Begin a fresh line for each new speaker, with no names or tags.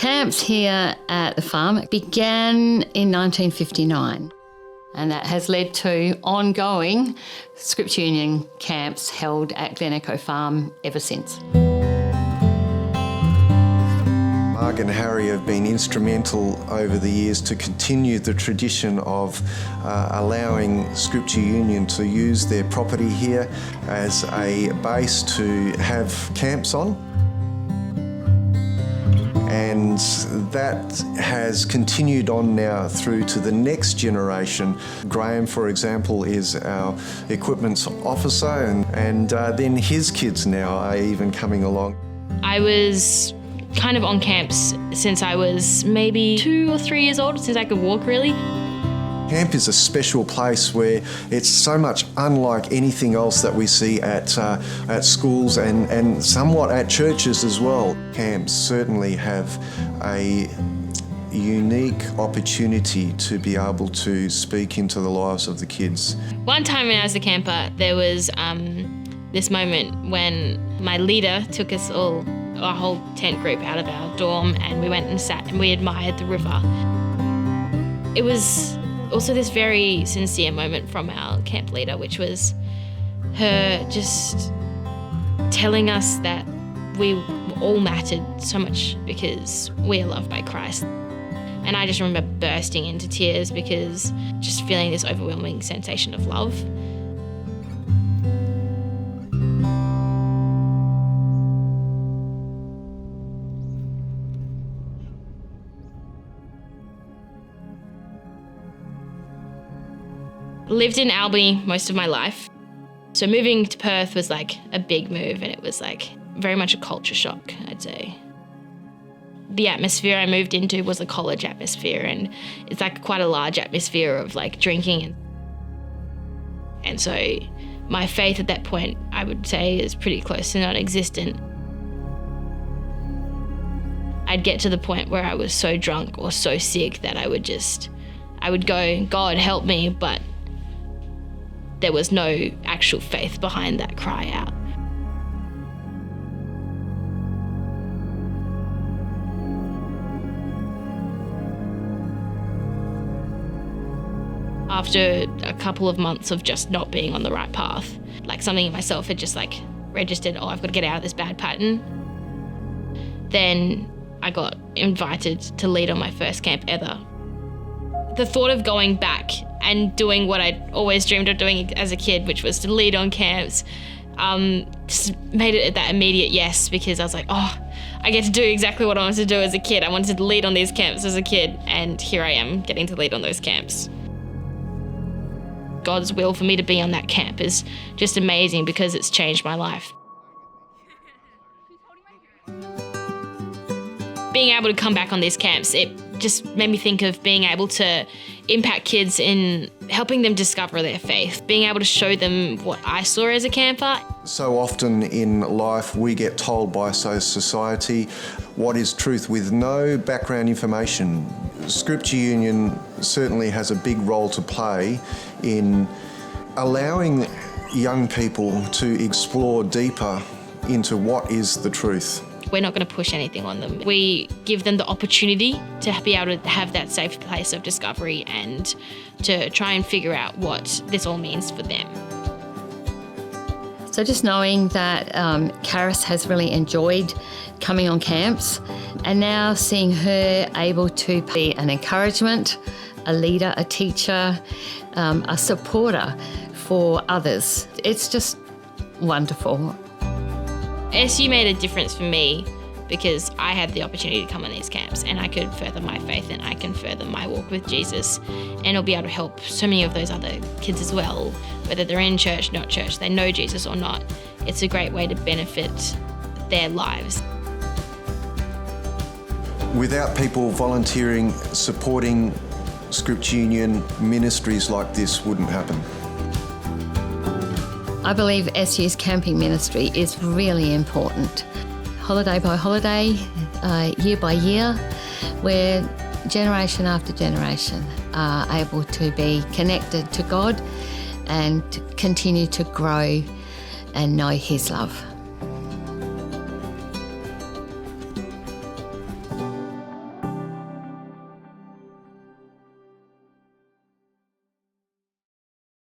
camps here at the farm began in 1959, and that has led to ongoing Scripture Union camps held at Glen Echo Farm ever since.
Mark and Harry have been instrumental over the years to continue the tradition of allowing Scripture Union to use their property here as a base to have camps on. And that has continued on now through to the next generation. Graham, for example, is our equipment officer, and then his kids now are even coming along.
I was kind of on camps since I was maybe 2 or 3 years old, since I could walk really.
Camp is a special place where it's so much unlike anything else that we see at schools and somewhat at churches as well. Camps certainly have a unique opportunity to be able to speak into the lives of the kids.
One time when I was a camper, there was this moment when my leader took us all, our whole tent group, out of our dorm, and we went and sat and we admired the river. It was also this very sincere moment from our camp leader, which was her just telling us that we all mattered so much because we are loved by Christ. And I just remember bursting into tears because just feeling this overwhelming sensation of love. Lived in Albany most of my life. So moving to Perth was like a big move, and it was like very much a culture shock, I'd say. The atmosphere I moved into was a college atmosphere, and it's like quite a large atmosphere of like drinking. And so my faith at that point, I would say, is pretty close to non-existent. I'd get to the point where I was so drunk or so sick that I would go, God help me, but there was no actual faith behind that cry out. After a couple of months of just not being on the right path, like something in myself had just like registered, I've got to get out of this bad pattern. Then I got invited to lead on my first camp ever. The thought of going back and doing what I'd always dreamed of doing as a kid, which was to lead on camps, just made it that immediate yes, because I was like, oh, I get to do exactly what I wanted to do as a kid. I wanted to lead on these camps as a kid, and here I am getting to lead on those camps. God's will for me to be on that camp is just amazing because it's changed my life. Being able to come back on these camps, it just made me think of being able to impact kids in helping them discover their faith, being able to show them what I saw as a camper.
So often in life we get told by society what is truth with no background information. Scripture Union certainly has a big role to play in allowing young people to explore deeper into what is the truth.
We're not going to push anything on them. We give them the opportunity to be able to have that safe place of discovery and to try and figure out what this all means for them.
So just knowing that Charis has really enjoyed coming on camps, and now seeing her able to be an encouragement, a leader, a teacher, a supporter for others, it's just wonderful.
SU made a difference for me because I had the opportunity to come on these camps and I could further my faith and I can further my walk with Jesus, and it'll be able to help so many of those other kids as well, whether they're in church, not church, they know Jesus or not. It's a great way to benefit their lives.
Without people volunteering, supporting Scripture Union, ministries like this wouldn't happen.
I believe SU's camping ministry is really important. Holiday by holiday, year by year, where generation after generation are able to be connected to God and continue to grow and know His love.